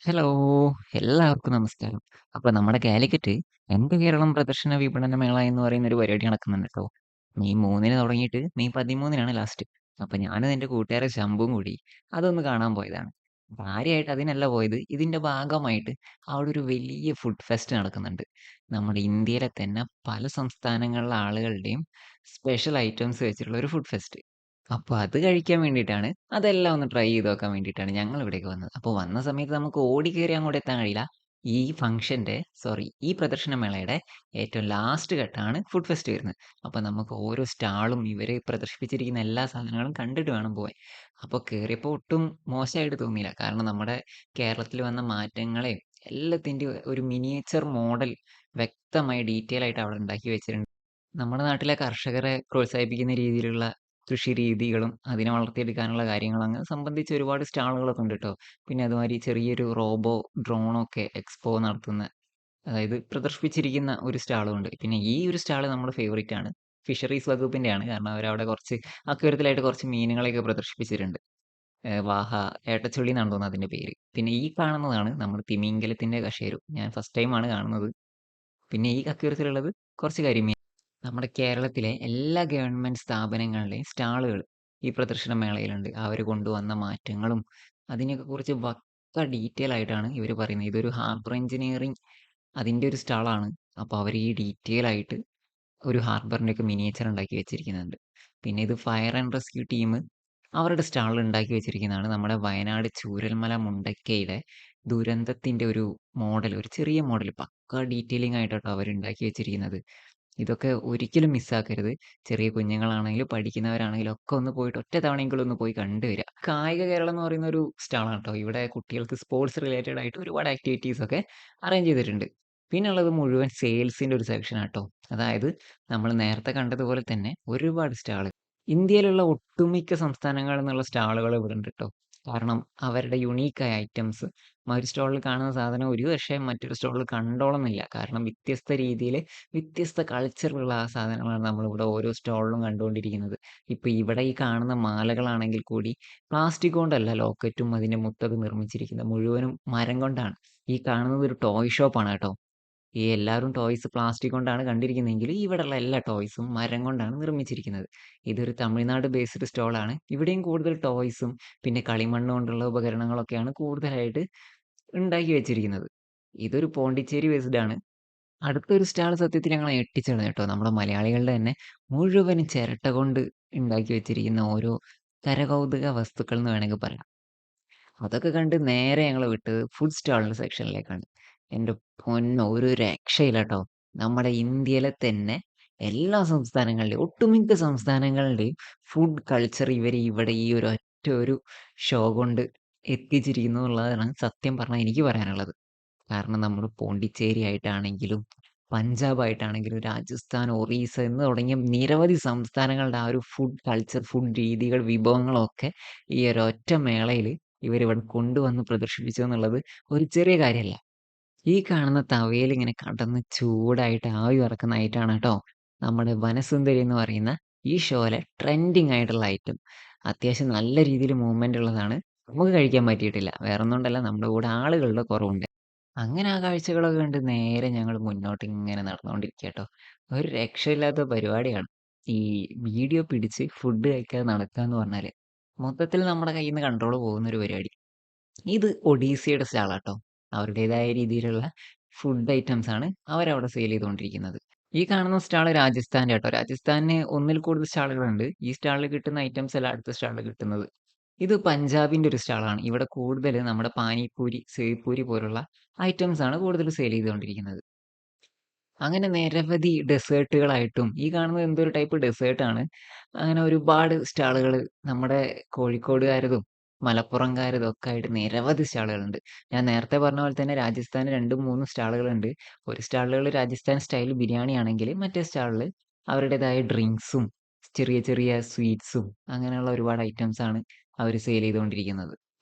Hello! എല്ലാവർക്കും നമസ്കാരം. അപ്പൊ നമ്മുടെ കാലിക്കറ്റ് എന്റെ കേരളം പ്രദർശന വിപണന മേള എന്ന് പറയുന്ന ഒരു പരിപാടി നടക്കുന്നുണ്ട് ട്ടോ. മെയ് 3-ന് തുടങ്ങിയിട്ട് മെയ് 13-നാണ് ലാസ്റ്റ്. അപ്പൊ ഞാനും എന്റെ കൂട്ടുകാരൻ ശംഭുവും കൂടി അതൊന്ന് കാണാൻ പോയതാണ്. കാര്യമായിട്ട് അതിനല്ല പോയത്. ഇതിന്റെ ഭാഗമായിട്ട് അവിടെ ഒരു വലിയ ഫുഡ് ഫെസ്റ്റ് നടക്കുന്നുണ്ട്. നമ്മുടെ ഇന്ത്യയിലെ തന്നെ പല സംസ്ഥാനങ്ങളിലെ ആളുകളുടെയും സ്പെഷ്യൽ ഐറ്റംസ് വെച്ചിട്ടുള്ള ഒരു ഫുഡ് ഫെസ്റ്റ്. അപ്പൊ അത് കഴിക്കാൻ വേണ്ടിയിട്ടാണ്, അതെല്ലാം ഒന്ന് ട്രൈ ചെയ്ത് നോക്കാൻ വേണ്ടിയിട്ടാണ് ഞങ്ങൾ ഇവിടേക്ക് വന്നത്. അപ്പൊ വന്ന സമയത്ത് നമുക്ക് ഓടിക്കേറി അങ്ങോട്ട് എത്താൻ കഴിയില്ല. ഈ ഈ പ്രദർശനമേളയുടെ ഏറ്റവും ലാസ്റ്റ് ഘട്ടമാണ് ഫുഡ് ഫെസ്റ്റ് വരുന്നത്. അപ്പൊ നമുക്ക് ഓരോ സ്റ്റാളും ഇവര് പ്രദർശിപ്പിച്ചിരിക്കുന്ന എല്ലാ സാധനങ്ങളും കണ്ടിട്ട് വേണം പോവാൻ. അപ്പൊ കേറിയപ്പോ ഒട്ടും മോശമായിട്ട് തോന്നിയില്ല. കാരണം നമ്മുടെ കേരളത്തിൽ വന്ന മാറ്റങ്ങളെയും എല്ലാത്തിന്റെയും ഒരു മിനിയേച്ചർ മോഡൽ വ്യക്തമായി ഡീറ്റെയിൽ ആയിട്ട് അവിടെ ഉണ്ടാക്കി വെച്ചിട്ടുണ്ട്. നമ്മുടെ നാട്ടിലെ കർഷകരെ പ്രോത്സാഹിപ്പിക്കുന്ന രീതിയിലുള്ള കൃഷി രീതികളും, അതിനെ വളർത്തിയെടുക്കാനുള്ള കാര്യങ്ങളും അങ്ങനെ സംബന്ധിച്ച് ഒരുപാട് സ്റ്റാളുകളൊക്കെ ഉണ്ട് ട്ടോ. പിന്നെ അതുമാതിരി ചെറിയൊരു ഡ്രോണൊക്കെ എക്സ്പോ നടത്തുന്ന അതായത് പ്രദർശിപ്പിച്ചിരിക്കുന്ന ഒരു സ്റ്റാളും ഉണ്ട്. പിന്നെ ഈ ഒരു സ്റ്റാള് നമ്മുടെ ഫേവറേറ്റ് ആണ്. ഫിഷറീസ് വകുപ്പിന്റെയാണ്. കാരണം അവരവിടെ കുറച്ച് അക്വേറിയത്തിലായിട്ട് കുറച്ച് മീനുകളെയൊക്കെ പ്രദർശിപ്പിച്ചിട്ടുണ്ട്. വാഹ ഏട്ടച്ചുള്ളി എന്നാണ് തോന്നുന്നു അതിന്റെ പേര്. പിന്നെ ഈ കാണുന്നതാണ് നമ്മുടെ തിമിംഗലത്തിന്റെ കശേരു. ഞാൻ ഫസ്റ്റ് ടൈമാണ് കാണുന്നത്. പിന്നെ ഈ അക്വേറിയത്തിലുള്ളത് കുറച്ച് കരിമീൻ. നമ്മുടെ കേരളത്തിലെ എല്ലാ ഗവൺമെന്റ് സ്ഥാപനങ്ങളുടെയും സ്റ്റാളുകൾ ഈ പ്രദർശന മേളയിലുണ്ട്. അവര് കൊണ്ടുവന്ന മാറ്റങ്ങളും അതിനെയൊക്കെ കുറിച്ച് ഡീറ്റെയിൽ ആയിട്ടാണ് ഇവര് പറയുന്നത്. ഇതൊരു ഹാർബർ എഞ്ചിനീയറിംഗ് അതിന്റെ ഒരു സ്റ്റാളാണ്. അപ്പൊ അവര് ഈ ഡീറ്റെയിൽ ആയിട്ട് ഒരു ഹാർബറിന്റെ ഒക്കെ മിനിയേച്ചർ ഉണ്ടാക്കി വെച്ചിരിക്കുന്നുണ്ട്. പിന്നെ ഇത് ഫയർ ആൻഡ് റെസ്ക്യൂ ടീം അവരുടെ സ്റ്റാളിൽ ഉണ്ടാക്കി വെച്ചിരിക്കുന്നതാണ്. നമ്മുടെ വയനാട് ചൂരൽമല മുണ്ടക്കയിലെ ദുരന്തത്തിന്റെ ഒരു മോഡൽ, ഒരു ചെറിയ മോഡൽ ഡീറ്റെയിലിംഗ് ആയിട്ടാട്ടോ അവർ ഉണ്ടാക്കി വെച്ചിരിക്കുന്നത്. ഇതൊക്കെ ഒരിക്കലും മിസ്സാക്കരുത്. ചെറിയ കുഞ്ഞുങ്ങളാണെങ്കിലും പഠിക്കുന്നവരാണെങ്കിലും ഒക്കെ ഒന്ന് പോയിട്ട് ഒറ്റ തവണയെങ്കിലും ഒന്ന് പോയി കണ്ടു വരിക. കായിക കേരളം എന്ന് പറയുന്ന ഒരു സ്റ്റാളാണ് ട്ടോ. ഇവിടെ കുട്ടികൾക്ക് സ്പോർട്സ് റിലേറ്റഡ് ആയിട്ട് ഒരുപാട് ആക്ടിവിറ്റീസ് ഒക്കെ അറേഞ്ച് ചെയ്തിട്ടുണ്ട്. പിന്നെ ഉള്ളത് മുഴുവൻ സെയിൽസിന്റെ ഒരു സെക്ഷനാട്ടോ. അതായത് നമ്മൾ നേരത്തെ കണ്ടതുപോലെ തന്നെ ഒരുപാട് സ്റ്റാള്. ഇന്ത്യയിലുള്ള ഒട്ടുമിക്ക സംസ്ഥാനങ്ങളിൽ നിന്നുള്ള സ്റ്റാളുകൾ ഇവിടെ ഉണ്ട് ട്ടോ. കാരണം അവരുടെ യുണീക്ക് ആയ ഐറ്റംസ് ഒരു സ്റ്റോളിൽ കാണുന്ന സാധനം ഒരു പക്ഷേ മറ്റൊരു സ്റ്റോളിൽ കണ്ടോളന്നില്ല. കാരണം വ്യത്യസ്ത രീതിയിൽ വ്യത്യസ്ത കൾച്ചറിലുള്ള ആ സാധനങ്ങളാണ് നമ്മളിവിടെ ഓരോ സ്റ്റോളിലും കണ്ടുകൊണ്ടിരിക്കുന്നത്. ഇപ്പൊ ഇവിടെ ഈ കാണുന്ന മാലകളാണെങ്കിൽ കൂടി പ്ലാസ്റ്റിക് കൊണ്ടല്ല ലോക്കറ്റും അതിന്റെ മുത്തൊക്കെ നിർമ്മിച്ചിരിക്കുന്നത്. മുഴുവനും മരം കൊണ്ടാണ്. ഈ കാണുന്നത് ഒരു ടോയ് ഷോപ്പാണ് കേട്ടോ. ഈ എല്ലാവരും ടോയ്സ് പ്ലാസ്റ്റിക് കൊണ്ടാണ് കണ്ടിരിക്കുന്നതെങ്കിൽ ഇവിടെയുള്ള എല്ലാ ടോയ്സും മരം കൊണ്ടാണ് നിർമ്മിച്ചിരിക്കുന്നത്. ഇതൊരു തമിഴ്നാട് ബേസ്ഡ് സ്റ്റോളാണ്. ഇവിടെയും കൂടുതൽ ടോയ്സും പിന്നെ കളിമണ്ണ് കൊണ്ടുള്ള ഉപകരണങ്ങളൊക്കെയാണ് കൂടുതലായിട്ട് ഉണ്ടാക്കി വെച്ചിരിക്കുന്നത്. ഇതൊരു പോണ്ടിച്ചേരി ബേസ്ഡ് ആണ്. അടുത്തൊരു സ്റ്റാൾ സത്യത്തിൽ ഞങ്ങളെ ഞെട്ടിച്ചാണ് കേട്ടോ. നമ്മുടെ മലയാളികളുടെ തന്നെ മുഴുവനും ചിരട്ട കൊണ്ട് ഉണ്ടാക്കി വെച്ചിരിക്കുന്ന ഓരോ കരകൗതുക വസ്തുക്കൾ എന്ന് വേണമെങ്കിൽ പറയാം. അതൊക്കെ കണ്ട് നേരെ ഞങ്ങള് വിട്ടത് ഫുഡ് സ്റ്റാളിന്റെ സെക്ഷനിലേക്കാണ്. എന്റെ പൊന്നോ! ഒരു രക്ഷയില്ലാട്ടോ. നമ്മുടെ ഇന്ത്യയിലെ തന്നെ എല്ലാ സംസ്ഥാനങ്ങളുടെയും ഒട്ടുമിക്ക സംസ്ഥാനങ്ങളുടെയും ഫുഡ് കൾച്ചർ ഇവര് ഇവിടെ ഈ ഒരൊറ്റ ഒരു ഷോ കൊണ്ട് എത്തിച്ചിരിക്കുന്നു എന്നുള്ളതാണ് സത്യം പറഞ്ഞാ എനിക്ക് പറയാനുള്ളത്. കാരണം നമ്മള് പോണ്ടിച്ചേരി ആയിട്ടാണെങ്കിലും, പഞ്ചാബ് ആയിട്ടാണെങ്കിലും, രാജസ്ഥാൻ, ഒറീസ എന്ന് തുടങ്ങിയ നിരവധി സംസ്ഥാനങ്ങളുടെ ആ ഒരു ഫുഡ് കൾച്ചർ, ഫുഡ് രീതികൾ, വിഭവങ്ങളൊക്കെ ഈ ഒരൊറ്റ മേളയില് ഇവരിവിടെ കൊണ്ടുവന്ന് പ്രദർശിപ്പിച്ചു എന്നുള്ളത് ഒരു ചെറിയ കാര്യല്ല. ഈ കാണുന്ന തവയിൽ ഇങ്ങനെ കടന്ന് ചൂടായിട്ട് ആവി പറക്കുന്ന ഐറ്റാണ് കേട്ടോ നമ്മുടെ വനസുന്ദരി എന്ന് പറയുന്ന ഈ ഷോയിലെ ട്രെൻഡിങ് ആയിട്ടുള്ള ഐറ്റം. അത്യാവശ്യം നല്ല രീതിയിൽ മൂവ്മെന്റ് ഉള്ളതാണ്. നമുക്ക് കഴിക്കാൻ പറ്റിയിട്ടില്ല. വേറൊന്നും കൊണ്ടല്ല നമ്മുടെ കൂടെ ആളുകളുടെ കുറവുണ്ട്. അങ്ങനെ ആ കാഴ്ചകളൊക്കെ കണ്ട് നേരെ ഞങ്ങൾ മുന്നോട്ട് ഇങ്ങനെ നടന്നുകൊണ്ടിരിക്കുകട്ടോ. ഒരു രക്ഷയില്ലാത്ത പരിപാടിയാണ്. ഈ വീഡിയോ പിടിച്ച് ഫുഡ് കഴിക്കാതെ നടക്കാന്ന് പറഞ്ഞാല്. മൊത്തത്തിൽ നമ്മുടെ കയ്യിൽ നിന്ന് കൺട്രോൾ പോകുന്ന ഒരു പരിപാടി. ഇത് ഒഡീസയുടെ സ്റ്റാളാട്ടോ. അവരുടേതായ രീതിയിലുള്ള ഫുഡ് ഐറ്റംസ് ആണ് അവരവിടെ സെയിൽ ചെയ്തുകൊണ്ടിരിക്കുന്നത്. ഈ കാണുന്ന സ്റ്റാള് രാജസ്ഥാന്റെ കേട്ടോ. രാജസ്ഥാനിന് ഒന്നിൽ കൂടുതൽ സ്റ്റാളുകളുണ്ട്. ഈ സ്റ്റാളിൽ കിട്ടുന്ന ഐറ്റംസ് അല്ല അടുത്ത സ്റ്റാളിൽ കിട്ടുന്നത്. ഇത് പഞ്ചാബിന്റെ ഒരു സ്റ്റാളാണ്. ഇവിടെ കൂടുതൽ നമ്മുടെ പാനിപൂരി, സേവ്പൂരി പോലുള്ള ഐറ്റംസ് ആണ് കൂടുതൽ സെയിൽ ചെയ്തുകൊണ്ടിരിക്കുന്നത്. അങ്ങനെ നിരവധി ഡെസേർട്ടുകളായിട്ടും ഈ കാണുന്നത് എന്തോ ഒരു ടൈപ്പ് ഡെസേർട്ട് ആണ്. അങ്ങനെ ഒരുപാട് സ്റ്റാളുകള് നമ്മുടെ കോഴിക്കോടുകാരതും മലപ്പുറംകാരതും ഒക്കെ ആയിട്ട് നിരവധി സ്റ്റാളുകളുണ്ട്. ഞാൻ നേരത്തെ പറഞ്ഞ പോലെ തന്നെ രാജസ്ഥാന് 2, 3 സ്റ്റാളുകളുണ്ട്. ഒരു സ്റ്റാളുകൾ രാജസ്ഥാൻ സ്റ്റൈൽ ബിരിയാണി ആണെങ്കിൽ മറ്റേ സ്റ്റാളില് അവരുടേതായ ഡ്രിങ്ക്സും ചെറിയ ചെറിയ സ്വീറ്റ്സും അങ്ങനെയുള്ള ഒരുപാട് ഐറ്റംസ് ആണ് അവര് സെയിൽ ചെയ്തുകൊണ്ടിരിക്കുന്നത്.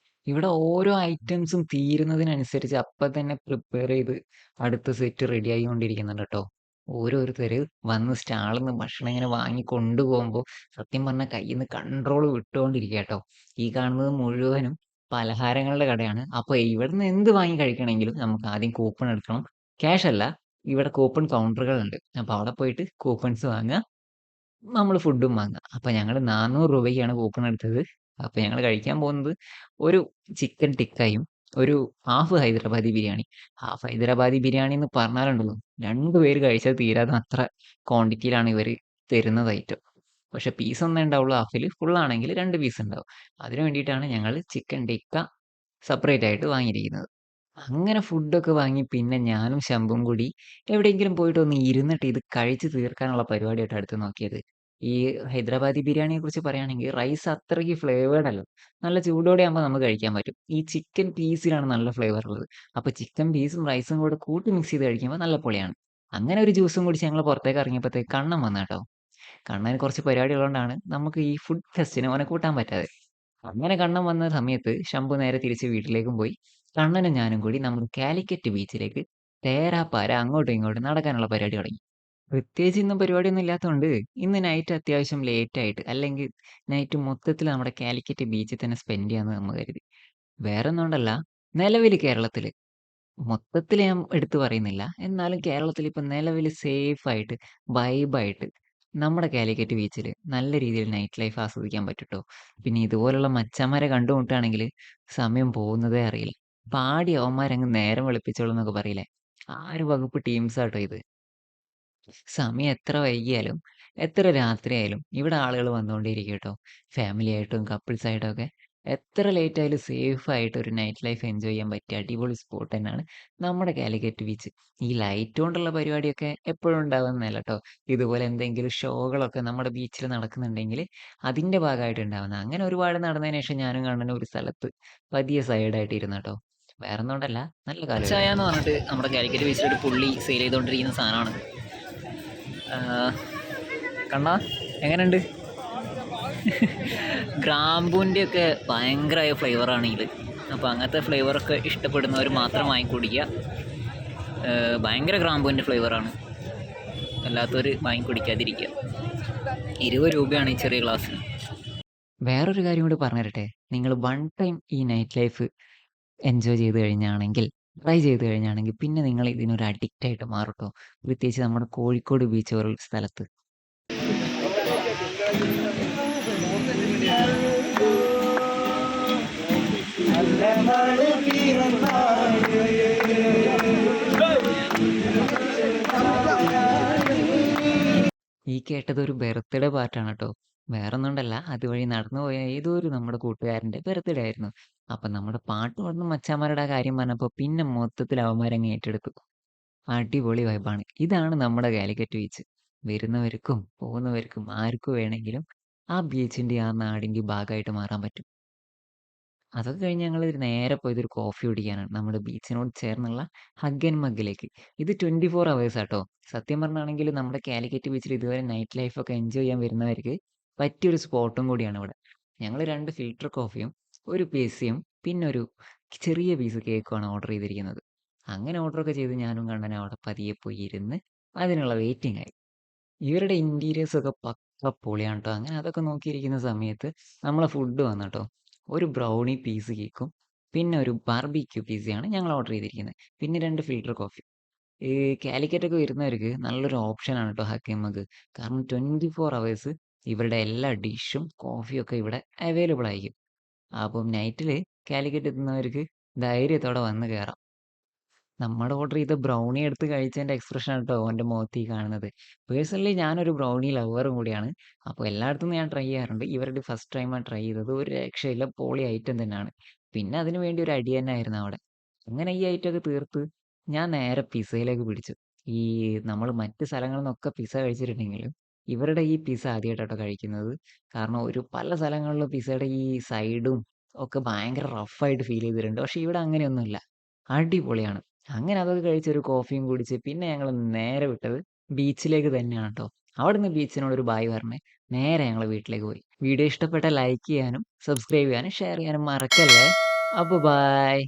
ഇവിടെ ഓരോ ഐറ്റംസും തീരുന്നതിനനുസരിച്ച് അപ്പൊ തന്നെ പ്രിപ്പയർ ചെയ്ത് അടുത്ത സെറ്റ് റെഡി ആയിക്കൊണ്ടിരിക്കുന്നുണ്ട് ട്ടോ. ഓരോരുത്തര് വന്ന് സ്റ്റാളിന്ന് ഭക്ഷണം ഇങ്ങനെ വാങ്ങി കൊണ്ടുപോകുമ്പോ സത്യം പറഞ്ഞാ കയ്യിന്ന് കണ്ട്രോൾ വിട്ടുകൊണ്ടിരിക്കുകയാട്ടോ. ഈ കാണുന്നത് മുഴുവനും പലഹാരങ്ങളുടെ കടയാണ്. അപ്പൊ ഇവിടുന്ന് എന്ത് വാങ്ങി കഴിക്കണമെങ്കിലും നമുക്ക് ആദ്യം കൂപ്പൺ എടുക്കണം. ക്യാഷ് അല്ല, ഇവിടെ കൂപ്പൺ കൗണ്ടറുകളുണ്ട്. അപ്പൊ അവിടെ പോയിട്ട് കൂപ്പൺസ് വാങ്ങുക, നമ്മള് ഫുഡും വാങ്ങുക. അപ്പൊ ഞങ്ങള് 400 രൂപയ്ക്കാണ് കൂപ്പൺ എടുത്തത്. അപ്പൊ ഞങ്ങള് കഴിക്കാൻ പോകുന്നത് ഒരു ചിക്കൻ ടിക്കയും ഒരു ഹാഫ് ഹൈദരാബാദി ബിരിയാണി. ഹാഫ് ഹൈദരാബാദി ബിരിയാണി എന്ന് പറഞ്ഞാലുണ്ടല്ലോ, 2 പേര് കഴിച്ചാൽ തീരാത്ത അത്ര ക്വാണ്ടിറ്റിയിലാണ് ഇവര് തരുന്നത് ഐറ്റം. പക്ഷെ പീസ് ഒന്നേ ഉണ്ടാവുള്ളൂ ഹാഫില്. ഫുൾ ആണെങ്കിൽ 2 പീസ് ഉണ്ടാവും. അതിന് വേണ്ടിയിട്ടാണ് ഞങ്ങൾ ചിക്കൻ ടിക്ക സെപ്പറേറ്റ് ആയിട്ട് വാങ്ങിയിരിക്കുന്നത്. അങ്ങനെ ഫുഡൊക്കെ വാങ്ങി പിന്നെ ഞാനും ശംഭും കൂടി എവിടെയെങ്കിലും പോയിട്ട് ഒന്ന് ഇരുന്നിട്ട് ഇത് കഴിച്ച് തീർക്കാനുള്ള പരിപാടിയായിട്ട് അടുത്ത് നോക്കിയത്. ഈ ഹൈദരാബാദി ബിരിയാണിയെ കുറിച്ച് പറയുകയാണെങ്കിൽ റൈസ് അത്രയ്ക്ക് ഫ്ലേവേർഡ് അല്ല. നല്ല ചൂടോടെ ആകുമ്പോൾ നമുക്ക് കഴിക്കാൻ പറ്റും. ഈ ചിക്കൻ പീസിലാണ് നല്ല ഫ്ലേവർ ഉള്ളത്. അപ്പൊ ചിക്കൻ പീസും റൈസും കൂടെ കൂട്ടി മിക്സ് ചെയ്ത് കഴിക്കുമ്പോൾ നല്ല പൊളിയാണ്. അങ്ങനെ ഒരു ജ്യൂസും കുടിച്ച് ഞങ്ങൾ പുറത്തേക്ക് ഇറങ്ങിയപ്പോഴത്തേക്ക് കണ്ണൻ വന്നു കേട്ടോ. കണ്ണന് കുറച്ച് പരിപാടി ഉള്ളതുകൊണ്ടാണ് നമുക്ക് ഈ ഫുഡ് ഫെസ്റ്റിന് അവനെ കൂട്ടാൻ പറ്റാതെ. അങ്ങനെ കണ്ണൻ വന്ന സമയത്ത് ശംഭു നേരെ തിരിച്ച് വീട്ടിലേക്കും പോയി. കണ്ണനും ഞാനും കൂടി നമ്മുടെ കാലിക്കറ്റ് ബീച്ചിലേക്ക് തേരാപ്പാര അങ്ങോട്ടും ഇങ്ങോട്ടും നടക്കാനുള്ള പരിപാടി തുടങ്ങി. പ്രത്യേകിച്ച് ഇന്നും പരിപാടിയൊന്നും ഇല്ലാത്തതുകൊണ്ട് ഇന്ന് നൈറ്റ് അത്യാവശ്യം ലേറ്റ് ആയിട്ട്, അല്ലെങ്കിൽ നൈറ്റ് മൊത്തത്തിൽ നമ്മുടെ കാലിക്കറ്റ് ബീച്ചിൽ തന്നെ സ്പെൻഡ് ചെയ്യാമെന്ന് നമ്മൾ കരുതി. വേറെ ഒന്നും കൊണ്ടല്ല, നിലവിൽ കേരളത്തിൽ മൊത്തത്തിൽ ഞാൻ എടുത്തു പറയുന്നില്ല. എന്നാലും കേരളത്തിൽ ഇപ്പൊ നിലവിൽ സേഫ് ആയിട്ട് വൈബായിട്ട് നമ്മുടെ കാലിക്കറ്റ് ബീച്ചിൽ നല്ല രീതിയിൽ നൈറ്റ് ലൈഫ് ആസ്വദിക്കാൻ പറ്റുട്ടോ. പിന്നെ ഇതുപോലുള്ള മച്ചാന്മാരെ കണ്ടുമുട്ടുകയാണെങ്കിൽ സമയം പോകുന്നതേ അറിയില്ല. പാടി അവന്മാരങ്ങ് നേരം വെളുപ്പിച്ചോളും എന്നൊക്കെ പറയില്ലേ, ആ ഒരു വകുപ്പ് ടീംസാട്ടോ ഇത്. സമയം എത്ര വൈകിയാലും എത്ര രാത്രിയായാലും ഇവിടെ ആളുകൾ വന്നുകൊണ്ടേയിരിക്കും കേട്ടോ. ഫാമിലി ആയിട്ടും കപ്പിൾസ് ആയിട്ടും ഒക്കെ എത്ര ലേറ്റ് ആയാലും സേഫ് ആയിട്ട് ഒരു നൈറ്റ് ലൈഫ് എൻജോയ് ചെയ്യാൻ പറ്റിയ അടിപൊളി സ്പോട്ട് തന്നെയാണ് നമ്മുടെ കാലിക്കറ്റ് ബീച്ച്. ഈ ലൈറ്റ് കൊണ്ടുള്ള പരിപാടിയൊക്കെ എപ്പോഴും ഉണ്ടാവുന്നതല്ല കേട്ടോ. ഇതുപോലെ എന്തെങ്കിലും ഷോകളൊക്കെ നമ്മുടെ ബീച്ചിൽ നടക്കുന്നുണ്ടെങ്കിൽ അതിന്റെ ഭാഗമായിട്ട് ഉണ്ടാവുന്ന. അങ്ങനെ ഒരുപാട് നടന്നതിന് ശേഷം ഞാനും കണ്ണനും ഒരു സ്ഥലത്ത് പതിയെ സൈഡായിട്ട് ഇരുന്നു കേട്ടോ. വേറെ ഒന്നുകൊണ്ടല്ല, നല്ല കാലം ചായ എന്ന് പറഞ്ഞിട്ട് നമ്മുടെ കാലിക്കറ്റ് ബീച്ചിൽ ഒരു പുള്ളി സെയിൽ ചെയ്തുകൊണ്ടിരിക്കുന്ന സാധനമാണ്. കണ്ണാ എങ്ങനെയുണ്ട്? ഗ്രാമ്പൂൻ്റെ ഒക്കെ ഭയങ്കരമായ ഫ്ലേവറാണ് ഇത്. അപ്പോൾ അങ്ങനത്തെ ഫ്ലേവറൊക്കെ ഇഷ്ടപ്പെടുന്നവർ മാത്രം വാങ്ങിക്കുടിക്കുക. ഭയങ്കര ഗ്രാമ്പൂൻ്റെ ഫ്ലേവറാണ്. അല്ലാത്തവർ വാങ്ങിക്കുടിക്കാതിരിക്കുക. 20 രൂപയാണ് ഈ ചെറിയ ഗ്ലാസ്സിന്. വേറൊരു കാര്യം കൂടി പറഞ്ഞു തരട്ടെ. നിങ്ങൾ വൺ ടൈം ഈ നൈറ്റ് ലൈഫ് എൻജോയ് ചെയ്ത് കഴിഞ്ഞാണെങ്കിൽ, ട്രൈ ചെയ്ത് കഴിഞ്ഞാണെങ്കിൽ പിന്നെ നിങ്ങൾ ഇതിനൊരു അഡിക്റ്റ് ആയിട്ട് മാറും ട്ടോ. പ്രത്യേകിച്ച് നമ്മുടെ കോഴിക്കോട് ബീച്ച് പോലുള്ള സ്ഥലത്ത്. ഈ കേട്ടത് ഒരു ബർത്ത്ഡേ പാർട്ടാണ് കേട്ടോ. വേറൊന്നും കൊണ്ടല്ല, അതുവഴി നടന്നു പോയ ഏതോ ഒരു നമ്മുടെ കൂട്ടുകാരന്റെ ബർത്ത്ഡേ ആയിരുന്നു. അപ്പൊ നമ്മുടെ പാട്ട് പാടുന്ന മച്ചാന്മാരുടെ ആ കാര്യം പറഞ്ഞപ്പോ പിന്നെ മൊത്തത്തിൽ അവന്മാരങ്ങ് ഏറ്റെടുത്തു. അടിപൊളി വൈബാണ്. ഇതാണ് നമ്മുടെ കാലിക്കറ്റ് ബീച്ച്. വരുന്നവർക്കും പോകുന്നവർക്കും ആർക്കും വേണമെങ്കിലും ആ ബീച്ചിന്റെ ആ നാടിന്റെ ഭാഗമായിട്ട് മാറാൻ പറ്റും. അതൊക്കെ കഴിഞ്ഞ് ഞങ്ങൾ നേരെ പോയത് ഒരു കോഫി കുടിക്കാനാണ് നമ്മുടെ ബീച്ചിനോട് ചേർന്നുള്ള ഹഗ് ആൻഡ് മഗ്ഗിലേക്ക്. ഇത് 24 അവേഴ്സ് ആട്ടോ. സത്യം പറഞ്ഞാണെങ്കിൽ നമ്മുടെ കാലിക്കറ്റ് ബീച്ചിൽ ഇതുവരെ നൈറ്റ് ലൈഫ് ഒക്കെ എൻജോയ് ചെയ്യാൻ വരുന്നവർക്ക് പറ്റിയൊരു സ്പോട്ടും കൂടിയാണ് ഇവിടെ. ഞങ്ങൾ 2 ഫിൽറ്റർ കോഫിയും ഒരു പിസയും പിന്നെ ഒരു ചെറിയ പീസ് കേക്കുമാണ് ഓർഡർ ചെയ്തിരിക്കുന്നത്. അങ്ങനെ ഓർഡറൊക്കെ ചെയ്ത് ഞാനും കണ്ണനും അവിടെ പതിയെ പോയി ഇരുന്ന് അതിനുള്ള വെയിറ്റിംഗ് ആയി. ഇവരുടെ ഇന്റീരിയേഴ്സ് ഒക്കെ പക്ക പൊളിയാണ് ട്ടോ. അങ്ങനെ അതൊക്കെ നോക്കിയിരിക്കുന്ന സമയത്ത് നമ്മളെ ഫുഡ് വന്നു ട്ടോ. ഒരു ബ്രൗണി പീസ് കേക്കും പിന്നെ ഒരു ബാർബിക്യൂ പിസയാണ് ഞങ്ങൾ ഓർഡർ ചെയ്തിരിക്കുന്നത്. പിന്നെ 2 ഫിൽറ്റർ കോഫി. ഈ കാലിക്കറ്റൊക്കെ വരുന്നവർക്ക് നല്ലൊരു ഓപ്ഷനാണ് ട്ടോ ഹക്കീം മഗ്. കാരണം 24 അവേഴ്സ് ഇവരുടെ എല്ലാ ഡിഷും കോഫിയും ഒക്കെ ഇവിടെ അവൈലബിൾ ആയിരിക്കും. അപ്പം നൈറ്റിൽ കാലിക്കറ്റ് എത്തുന്നവർക്ക് ധൈര്യത്തോടെ വന്ന് കയറാം. നമ്മുടെ ഓർഡർ ചെയ്ത ബ്രൗണി എടുത്ത് കഴിച്ചതിന്റെ എക്സ്പ്രഷൻ ആണ് ട്ടോ ഓന്റെ മുഖത്ത് ഈ കാണുന്നത്. പേഴ്സണലി ഞാനൊരു ബ്രൗണി ലവറും കൂടിയാണ്. അപ്പോൾ എല്ലായിടത്തും ഞാൻ ട്രൈ ചെയ്യാറുണ്ട്. ഇവരുടെ ഫസ്റ്റ് ടൈമാണ് ട്രൈ ചെയ്തത്. ഒരു രക്ഷയില്ല, പൊളി ഐറ്റം തന്നെയാണ്. പിന്നെ അതിനു വേണ്ടി ഒരു അടി തന്നെയായിരുന്നു അവിടെ. അങ്ങനെ ഈ ഐറ്റം ഒക്കെ തീർത്ത് ഞാൻ നേരെ പിസയിലേക്ക് പിടിച്ചു. ഈ നമ്മൾ മറ്റ് സ്ഥലങ്ങളിൽ നിന്നൊക്കെ പിസ കഴിച്ചിട്ടുണ്ടെങ്കിലും ഇവരുടെ ഈ പിസ ആദ്യമായിട്ടാട്ടോ കഴിക്കുന്നത്. കാരണം ഒരു പല സ്ഥലങ്ങളിലും പിസയുടെ ഈ സൈഡും ഒക്കെ ഭയങ്കര റഫായിട്ട് ഫീൽ ചെയ്തിട്ടുണ്ട്. പക്ഷെ ഇവിടെ അങ്ങനെയൊന്നുമില്ല. അടിപൊളിയാണ്. അങ്ങനെ അതൊക്കെ കഴിച്ച് ഒരു കോഫിയും കുടിച്ച് പിന്നെ ഞങ്ങൾ നേരെ വിട്ടത് ബീച്ചിലേക്ക് തന്നെയാണ് ട്ടോ. അവിടുന്ന് ബീച്ചിനോട് ഒരു ബായ് പറഞ്ഞ് നേരെ ഞങ്ങൾ വീട്ടിലേക്ക് പോയി. വീഡിയോ ഇഷ്ടപ്പെട്ടാൽ ലൈക്ക് ചെയ്യാനും സബ്സ്ക്രൈബ് ചെയ്യാനും ഷെയർ ചെയ്യാനും മറക്കല്ലേ. അപ്പൊ ബായ്.